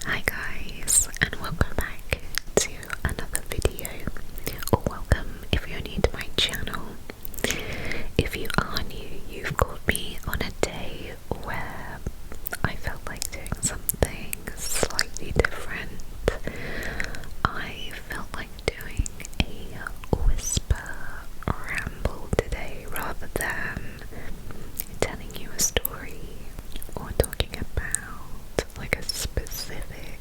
Hi guys, and welcome back to another video, or welcome if you're new to my channel. If you are new, you've caught me on a day where I felt like doing something slightly different. I felt like doing a whisper ramble today rather than telling you a story or talking about like a specific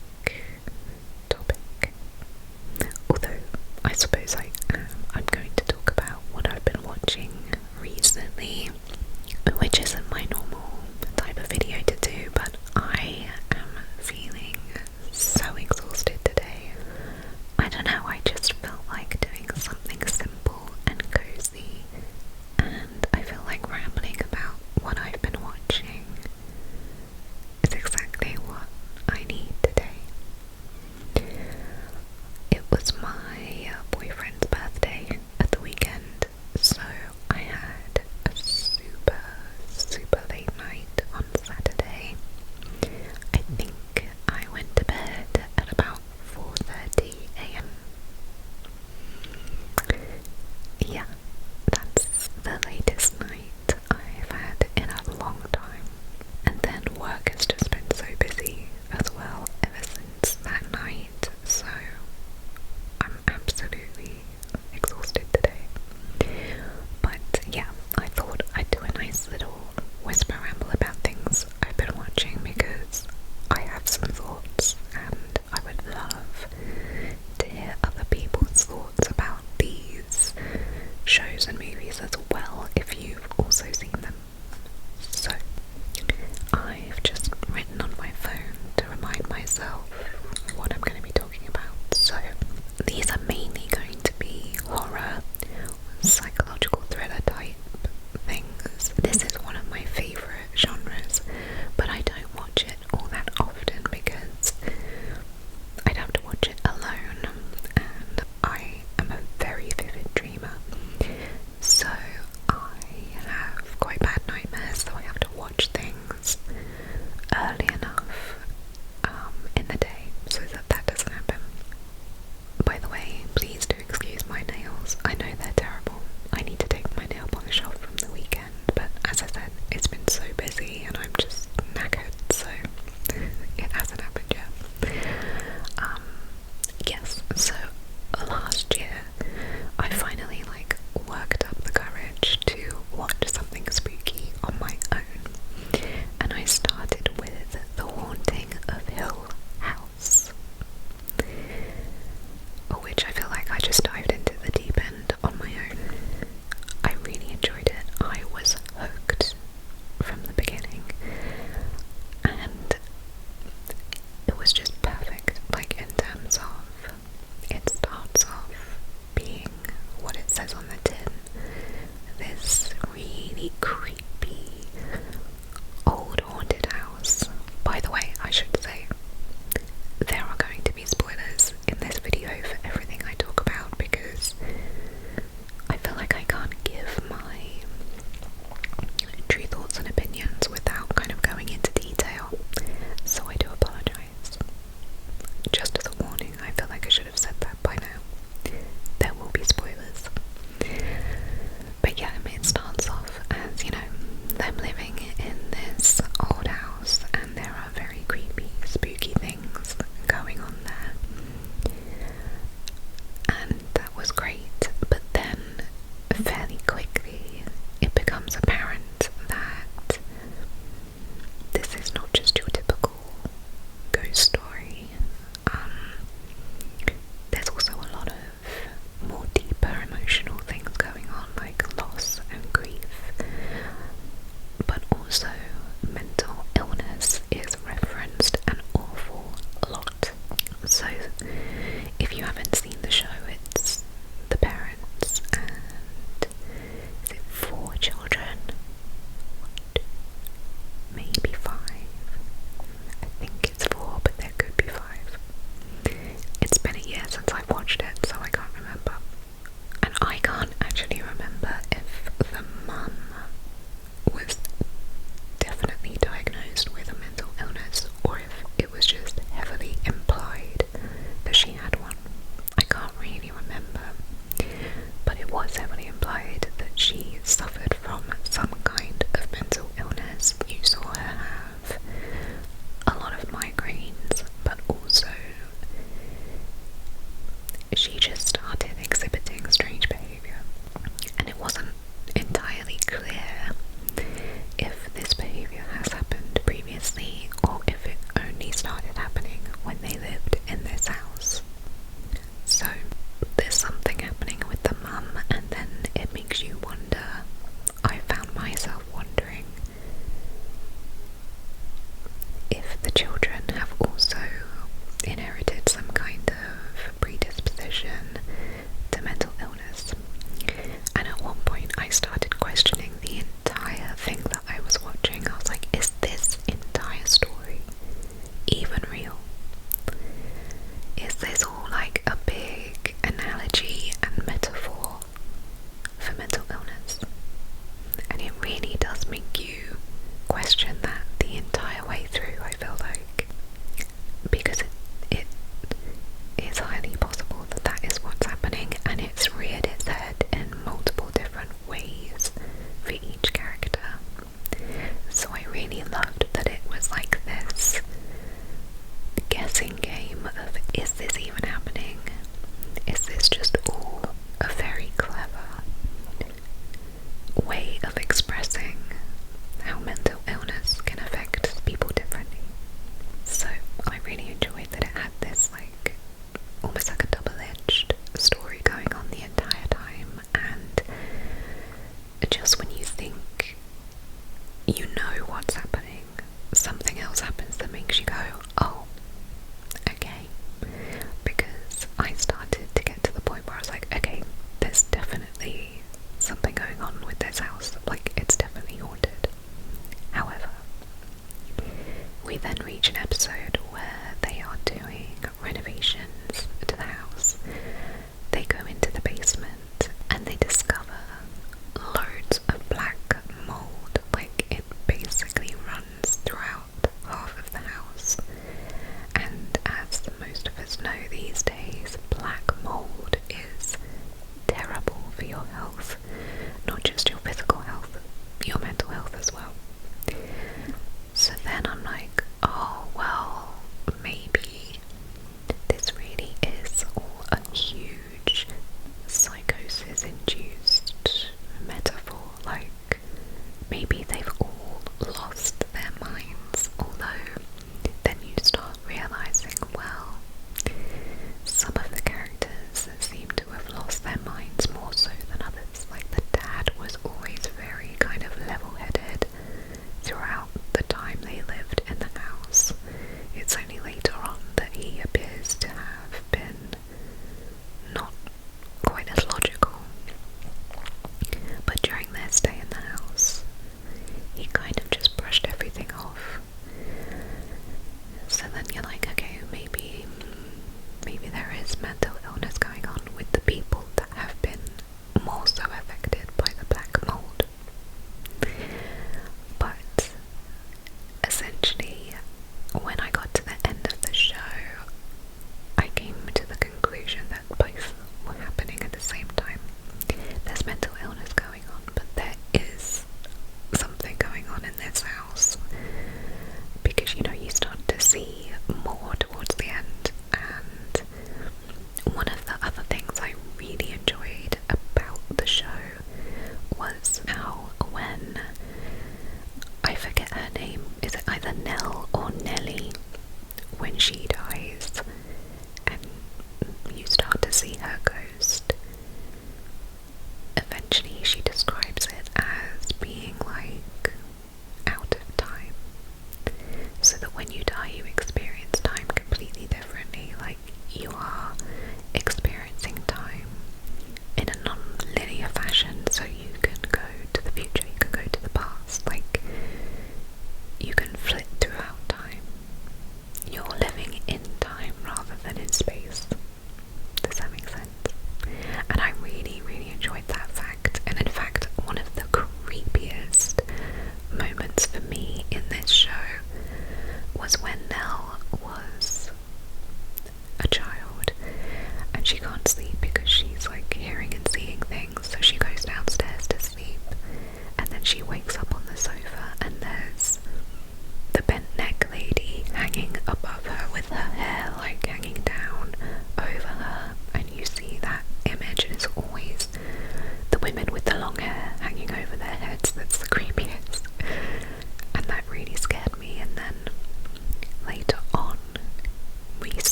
episode where they are doing renovations to the house. They go into the basement and they discover loads of black mold. Like, it basically runs throughout half of the house. And as most of us know these days, black mold is terrible for your health. Not just your physical health, your mental health as well. So then I'm like, oh well, maybe this really is all a huge psychosis-induced metaphor. Like, maybe they've all lost their minds. Although then you start realizing, well, some of the characters seem to have lost their minds more so than others. Like, the dad was always very kind of level-headed throughout the time they lived in the house. It's only later on that he appears to have been not quite as logical. But during their stay in the house, he kind of just brushed everything off. So then you're like, okay, maybe there is mental illness going on with the people that have been more so affected by the black mold. But essentially, when I got to the end of the show, I came to the conclusion that both were happening at the same time. There's mental illness going on, but there is something going on in this house, because you start to see more towards the end. And one of the other things I really enjoyed about the show was how, when, I forget her name, is it either Nell or Nellie, when she dies and you start to see her ghost, eventually she describes it as being like out of time, so that when you die you experience time completely differently. Like, you are experiencing time in a non-linear fashion, so you can go to the future, you can go to the past, like, you can flit throughout time. You're living in time rather than in space. Does that make sense? And I really, really enjoyed that fact. And in fact, one of the creepiest moments for me in this show was when Nell was a child and she can't sleep because she's like hearing and seeing things, so she goes downstairs to sleep, and then she wakes up on the sofa and there's the bent neck lady hanging above her with her hair like hanging down over her, and you see that image, and it's always the women with the long hair hanging over their heads that's the creepiest. And that really scared me. And then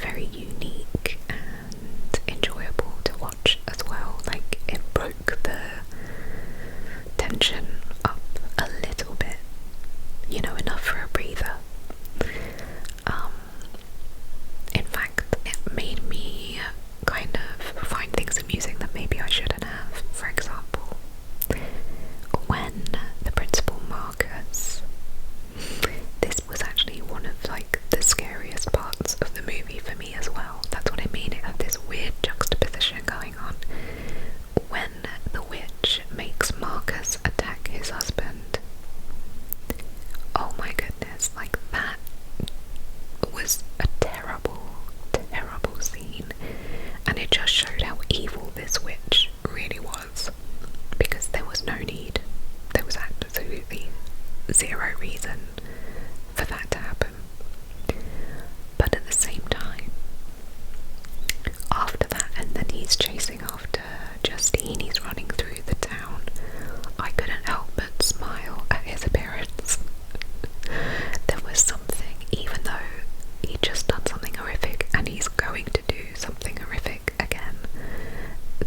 very unique and enjoyable to watch as well. Like, it broke the tension up a little bit, you know, enough for a breather. In fact, it made me kind of find things amusing that maybe I shouldn't have. For example, when the principal Marcus, this was actually one of like the scariest parts of the movie for me as well. That's what I mean, it had this weird juxtaposition going on. When the witch makes Marcus attack his husband, oh my goodness, like that was a terrible, terrible scene, and it just showed how evil this witch really was, because there was no need, there was absolutely zero reason for that to happen. But at the same time, after that, and then he's chasing after Justine, he's running through the town, I couldn't help but smile at his appearance. There was something, even though he just done something horrific and he's going to do something horrific again,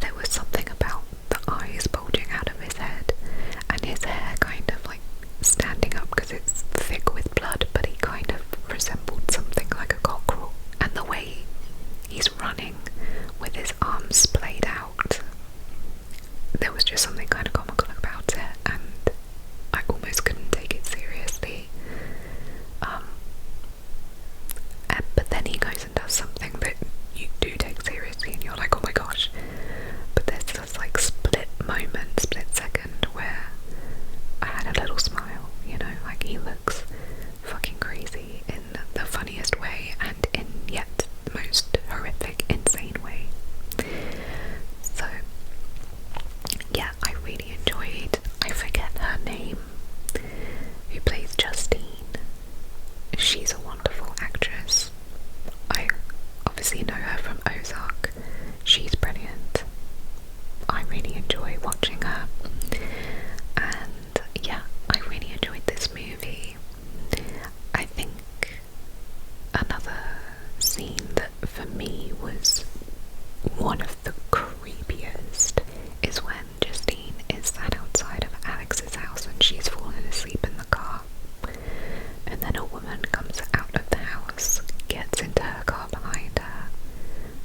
there was something about the eyes bulging out of his head and his hair kind of like standing up because it's thick with blood, but he kind of resembled something like a cockerel, and the way he's running with his arms splayed out, there was just something kind of comical about it, and I almost couldn't take it seriously. But then he goes and does something that you do take seriously, and you're like, oh my gosh. But there's this like split second where I had a little smile, you know, like he looks fucking crazy in the funniest way and in yet the most horrific, insane way. So yeah, I really enjoyed, I forget her name, who plays Justine. She's a wonderful actress. I obviously know her from Ozark. She's brilliant. I really enjoy watching her. And yeah, I really enjoyed this movie. I think another scene that for me was one of the creepiest is when Justine is sat outside of Alex's house and she's fallen asleep in the car, and then a woman comes out of the house, gets into her car behind her,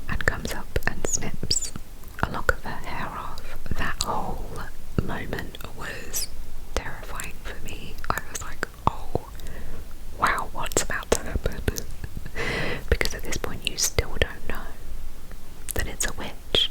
and comes up and snips a lock of her hair off. That whole moment was terrifying for me. I was like, oh wow, what's about to happen? Because at this point you still don't know that it's a witch.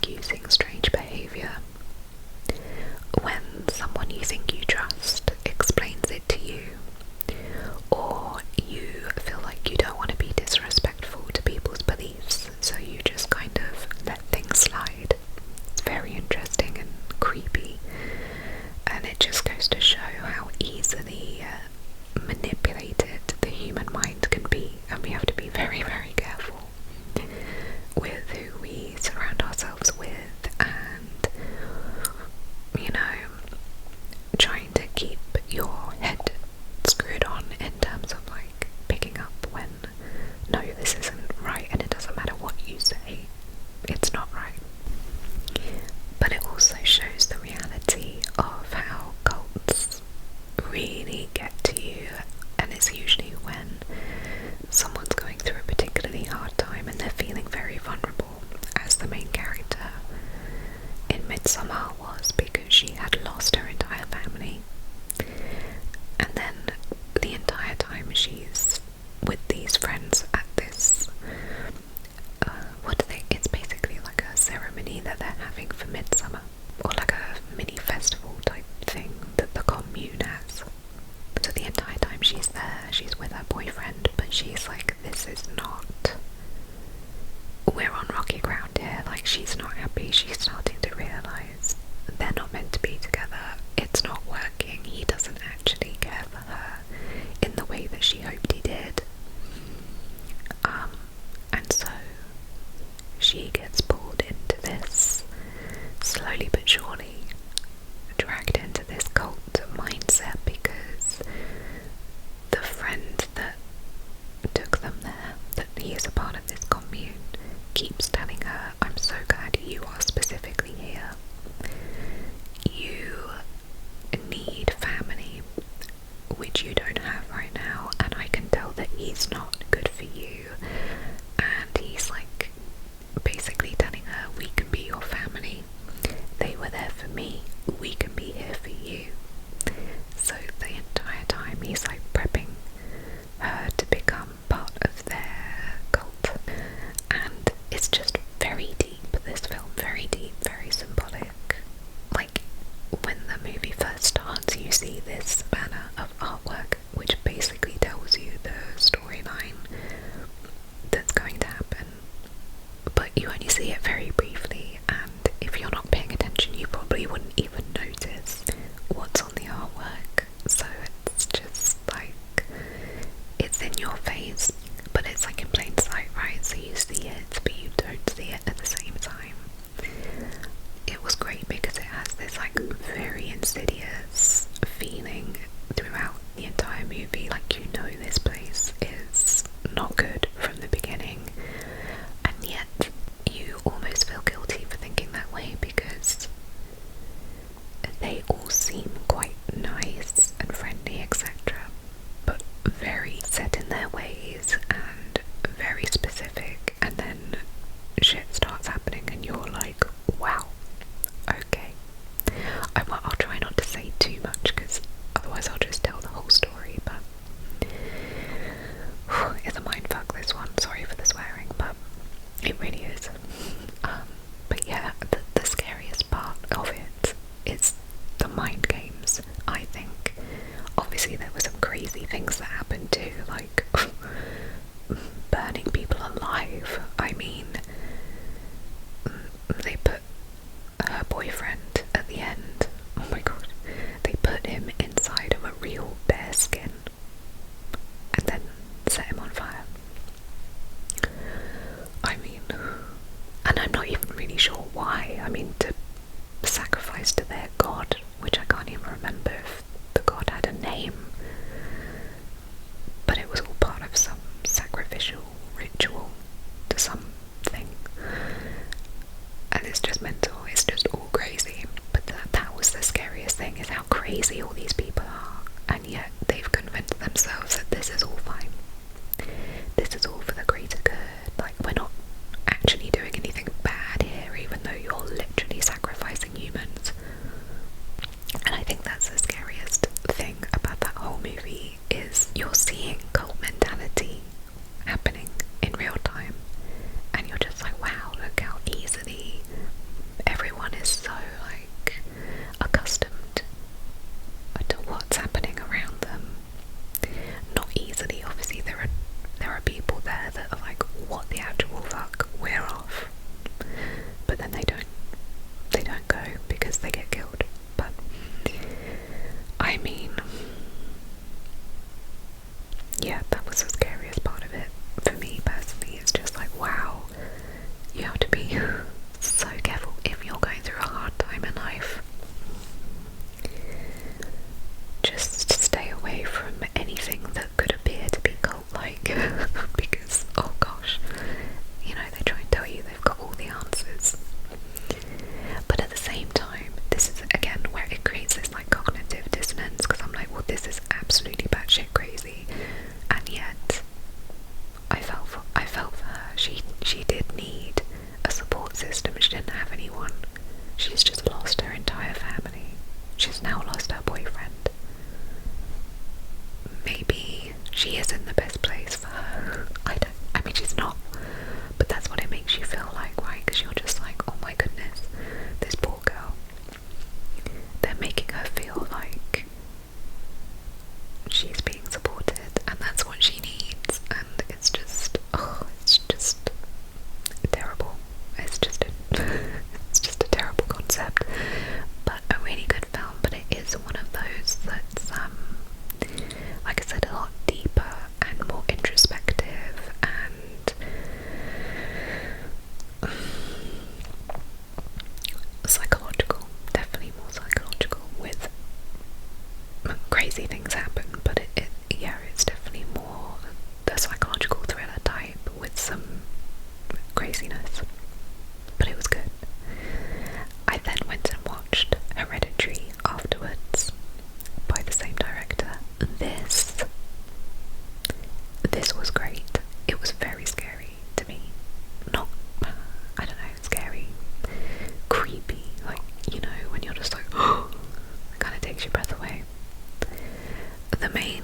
excusing strange behaviour. When someone you think you trust explains it to you, or you feel like you don't want to be disrespectful to people's beliefs, so you just kind of let things slide. It's very interesting and creepy, and it just goes to show how easily manipulated the human mind can be, and we have to be very, very careful with who we surround ourselves with, and, you know, trying to keep your head screwed on in terms of like picking up when no, this isn't right, and it doesn't matter what you say, it's not right. But it also shows the reality of how cults really get to you, and it's usually when someone's going through a particularly hard time and they're feeling very vulnerable, as the main character in Midsommar was, because she had lost her entire family, and then the entire time she's with these friends at this it's basically like a ceremony that they're having for Midsommar, or like a mini festival type thing that the commune has. So the entire time she's there, she's with her boyfriend, but she's like, this is not, we're on rocky ground here, like she's not happy, she's starting to realise they're not meant to be together, it's not working, he doesn't actually care for her in the way that she hoped he did. And so she gets pulled into this, slowly but surely, dragged into this cult mindset, because the friend that took them there, that he is a part of this commune, keeps telling her, I'm so glad you are specifically here. You need family, which you don't have right now, and I can tell that he's not good for you. And he's like basically telling her, we can be your family, they were there for me, we can be here for you. So the entire time he's like prepping her to become part of their cult, and it's just very deep, this film, very deep, very symbolic. Like, when the movie first starts, you see this banner of artwork which basically tells you the storyline that's going to happen, but you only see it very briefly, and if you're not paying attention you probably wouldn't even notice what's on the artwork. So it's just like, it's in your face, but it's like in plain sight, right? So you see it, but you don't see it at the same time. It was great because it has this like very insidious feeling throughout the entire movie, like you know this place is not good from the beginning, and yet you almost feel guilty for thinking that way, because they all seem quite nice and friendly, etc., but very set in their ways and very specific, and then shit starts happening and you're like, wow, okay. I'll try not to say too much, because otherwise I'll just tell the whole story, but it's a mindfuck, this one. Sorry for the swearing, but it really is. But yeah, the scariest part of it is the mind games, I think. Obviously there were some crazy things that happened too, like burning people alive. I mean, they put her boyfriend at the end, oh my god, they put him inside of a real bear skin and then set him on fire. I mean, and I'm not even really sure why. I mean, to sacrifice to their god, which I can't even remember if the god had a name, but it was all part of some sacrificial ritual to something, and it's just mental, it's just all crazy. But that was the scariest thing, is how crazy all these people are, and yet they've convinced themselves that this is all fine, this is all for the greater good, like we're not actually doing anything bad here, even though you're literally isn't the best place for her. I mean, she's not, but that's what it makes you feel like, right? Because you're just like, oh my goodness, this poor girl. They're making her feel like she's being supported, and that's what she needs, and it's just terrible. It's just a terrible concept, but a really good film. But it is one of those that's like I said, a lot deeper and more introspective and psychological, definitely more psychological, with crazy things happen, but it's definitely more the psychological thriller type with some craziness, but it was good. I then went and watched Hereditary afterwards by the same director. This was great. It was very scary to me. Not, I don't know, scary, creepy, like, you know, when you're just like, oh, it kind of takes your breath away. The main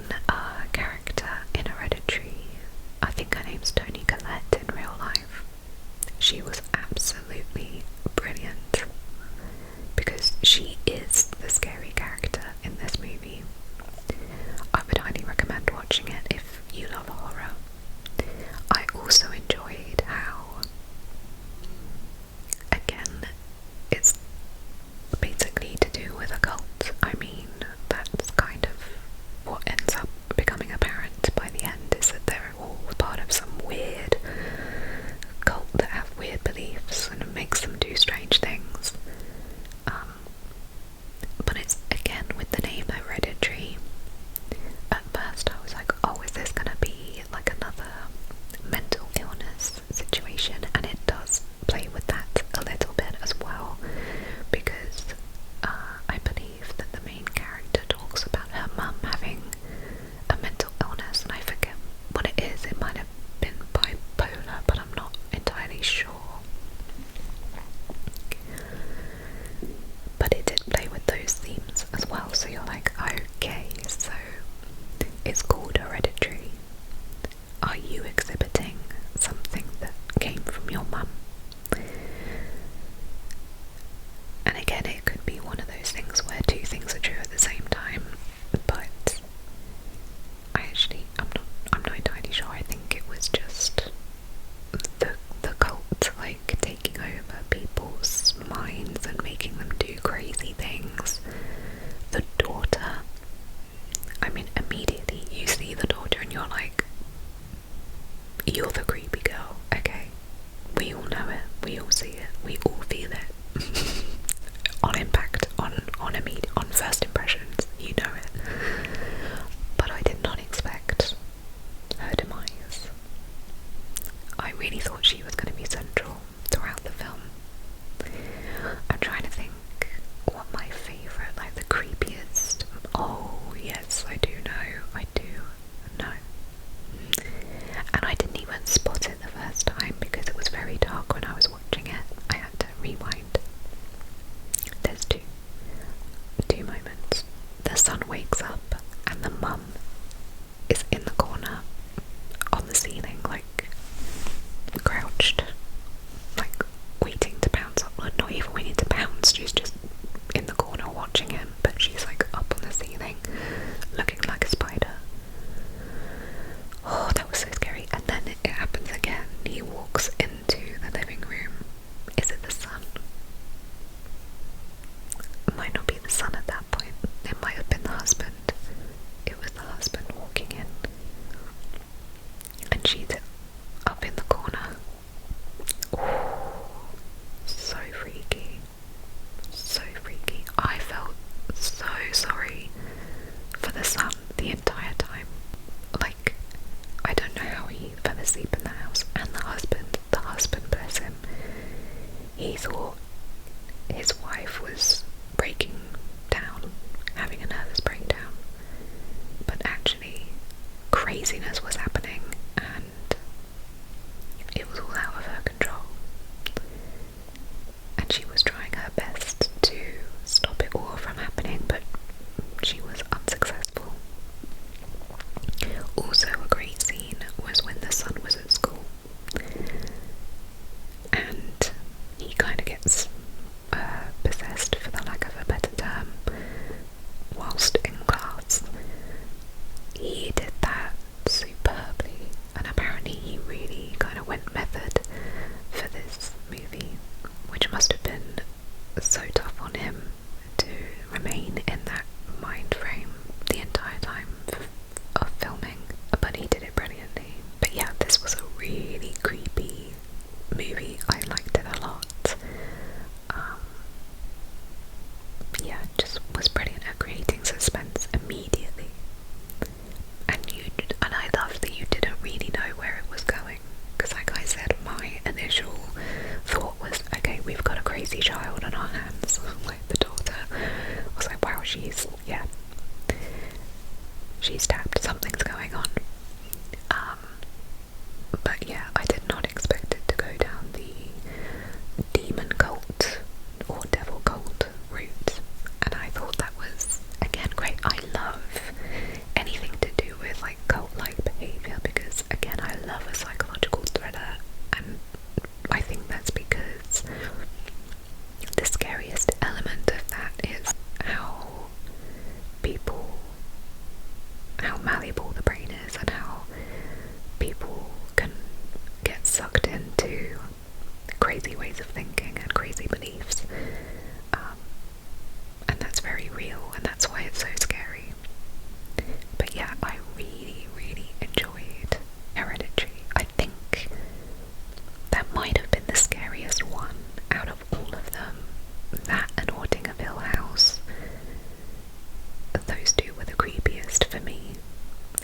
character in Hereditary, I think her name's Toni Collette in real life. She was absolutely brilliant, because she is the scary character in this movie. I would highly recommend watching it if you love horror. I also enjoyed how, again, it's basically to do with a cult. I mean, that's kind of what ends up becoming apparent by the end, is that they're all part of some weird cult that have weird beliefs, and it makes them do strange things. But it's, again, with the name Hereditary, at first I was like, oh, is this gonna be like another mental illness situation? And it does play with that a little bit as well, because I believe that the main character talks about her mum having a mental illness, and I forget what it is. It might have been bipolar, but I'm not entirely sure. But it did play with those themes as well, so you're like, okay, so it's called Hereditary. Are you exhibiting something that came from your mum? And again, it could be one of those things where two things are true at the same time, but I'm not entirely sure. I think it was just the cult, like, taking over people's minds and making them do crazy things. The daughter, I mean, immediately you see the daughter and you're like, you're the creepy girl, okay? We all know it, we all see it, we all feel it. On impact, on first impressions, you know it. But I did not expect her demise. I really thought she was going to be central throughout the film. I'm trying to think what my favourite, like the creepiest. Oh yes, I do know. And I didn't even spot it the first time because it was very dark when I was watching it. I had to rewind. There's two moments. The son wakes up and the mum is in the corner on the ceiling, like crouched, like waiting to pounce up. Well, not even waiting to pounce, she's just in the corner watching him, but she's like up on the ceiling looking like a spider. Oh, that was so scary. And then it happens again. He walks into the living room. Is it the son? It might not be the son at that point. It might have been the husband. It was the husband walking in. And she's up in the corner. Oh, so freaky. So freaky. I felt so sorry for the son the entire time. Like, I don't know how he fell asleep in the house. And the husband, bless him, he thought his wife was breaking down, having a nervous breakdown, but actually craziness was happening and it was all out of her control, and she was trying her best to stop it all from happening, but she was unsuccessful. Also a great crazy ways of thinking and crazy beliefs. And that's very real, and that's why it's so scary. But yeah, I really, really enjoyed Hereditary. I think that might have been the scariest one out of all of them. That and Haunting of Hill House. Those two were the creepiest for me.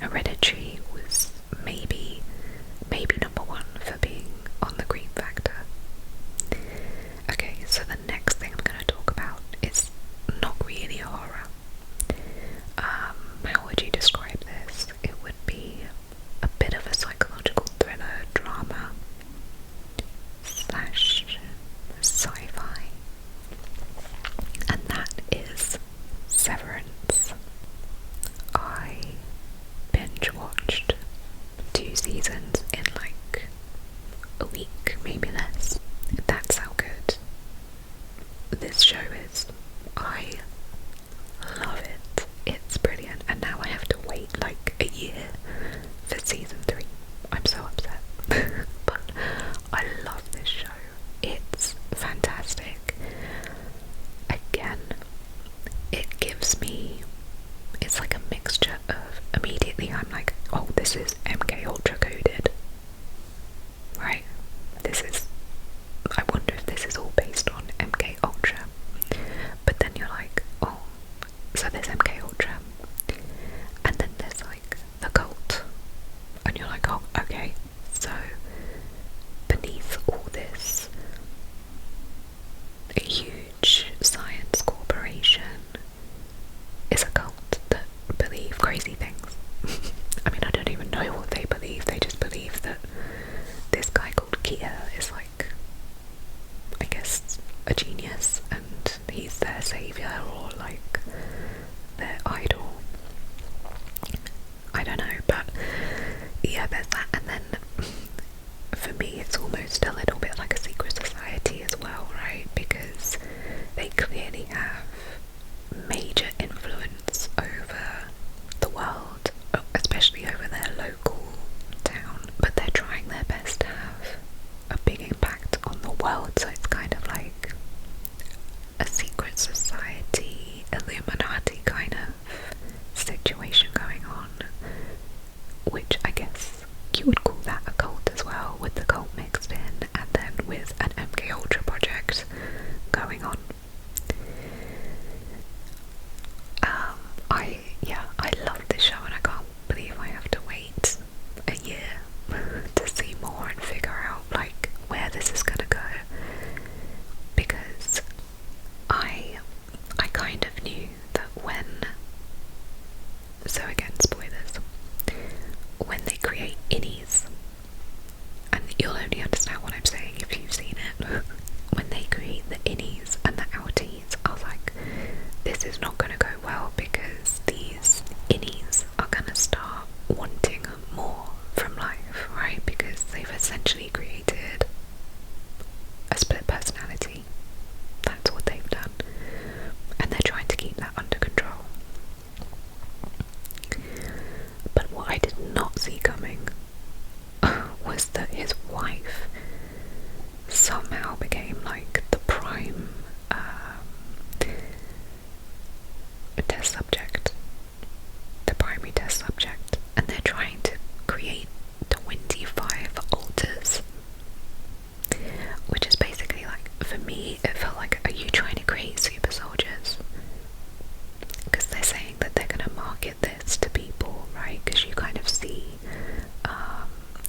Hereditary was maybe number one for being on the creep factor. Okay, so the next thing I'm going to talk about is not really a horror. How would you describe this? It would be a bit of a psychological thriller drama slash sci-fi, and that is Severance. I binge watched 2 seasons in like a week, maybe less. That's how good this show is. I love it. It's brilliant, and now I have to wait like a year for season 3. I'm so upset. But I love this show. It's fantastic. Again, it gives me, it's like a mixture of, immediately I'm like, oh, this is MK Ultra coded, right? This is, I wonder if this is all based on MK Ultra. But then you're like, oh, so there's MK Ultra, and then there's like the cult, and you're like, oh, okay, so beneath all this huge science corporation is a cult that believe crazy things. I mean, I don't even know what they believe. They just believe that this guy called Kia is like, I guess, a genius, and he's their savior, or like their idol. I don't know, but yeah, there's that. And then for me, it's almost a little bit like a secret society as well, right? Because they clearly have major influence over the world, especially over their local town, but they're trying their best to have a big impact on the world, so it's kind of like a secret society, Illuminati kind of situation going on, which I guess you would call that a cult as well, with the cult mixed in, and then with an MK Ultra project going on. I love this show, and I can't believe I have to wait a year to see more and figure out like where this is gonna go, because I kind of knew that when, so again, spoilers, when they create innies, and you'll only understand what I'm saying if you've seen it, when they create the innies and the outies, I was like, this is not going to go well, because these innies are going to start wanting more from life, right? Because they've essentially created a split personality. That's what they've done, and they're trying to keep that under control. But what I did not see coming was that his wife somehow became like the prime test subject, the primary test subject, and they're trying to create 25 alters, which is basically like, for me it felt like, are you trying to create super soldiers? Because they're saying that they're going to market this to people, right? Because you kind of see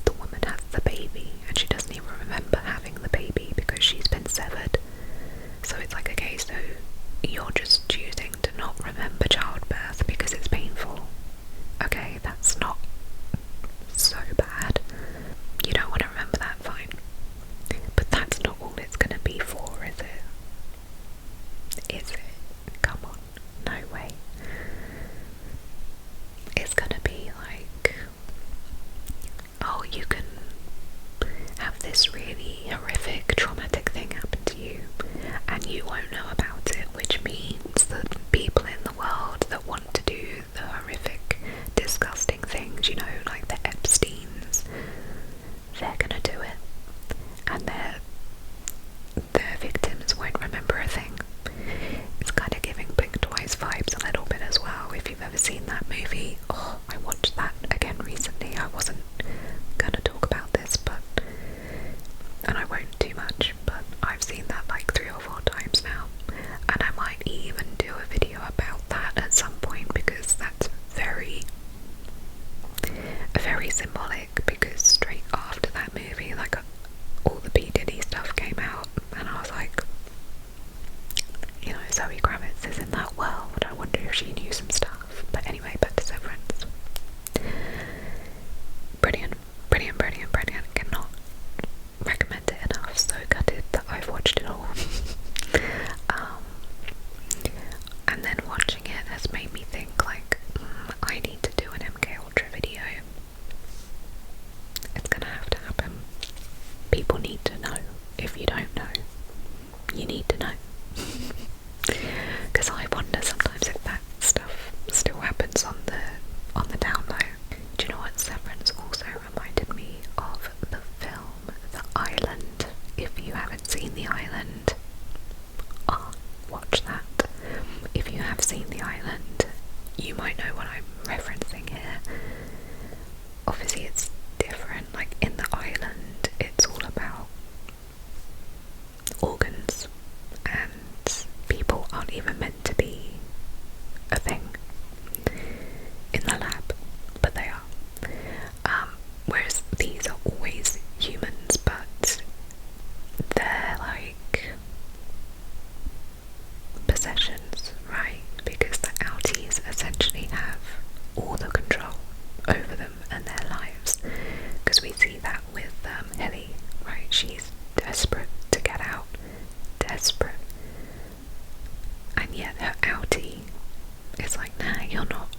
the woman has the baby, and she doesn't even remember having the baby because she's been severed. So it's like, okay, so you're just choosing to not remember childbirth because it's painful. Okay, that's not so bad. You don't want to remember that, fine. But that's not all it's going to be for, is it? Is it? Come on, no way. It's going to be like, oh, you can have this really horrific, traumatic thing happen to you, and you won't know about it, which means that people in the world that want to do the horrific, disgusting things, you know, like the Epsteins, they're gonna do it, and they're I wasn't gonna talk about this, and I won't too much, but I've seen that like 3 or 4 times now, and I might even do a video about that at some point, because that's very symbolic, because straight after that movie, like, all the P. Diddy stuff came out, and I was like, you know, Zoe Kravitz is in that world, I wonder if she knew some stuff. But anyway, back to Severance. Brilliant, brilliant, brilliant, brilliant. Cannot recommend it enough. So gutted that I've watched it all. And then watching it has made me think, like, I need to do an MK Ultra video. It's gonna have to happen. People need to know. If you don't know, you need to know. Because I wonder sometimes if that stuff still happens on the down low. Do you know what Severance also reminded me of? The film The Island. If you haven't seen The Island, watch that. If you have seen The Island, you might know what I'm referencing here. Obviously it's different. Like, in The Island, it's all about organs, and people aren't even meant to be a thing in the lab, but they are. Whereas these are always humans, but they're like possessions, right? Because the outies essentially have all the control over them and their lives. Because we see that with Ellie, right? She's desperate to get out, desperate, and yet her outie is like, nah, you're not.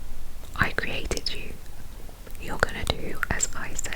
I created you. You're gonna do as I say.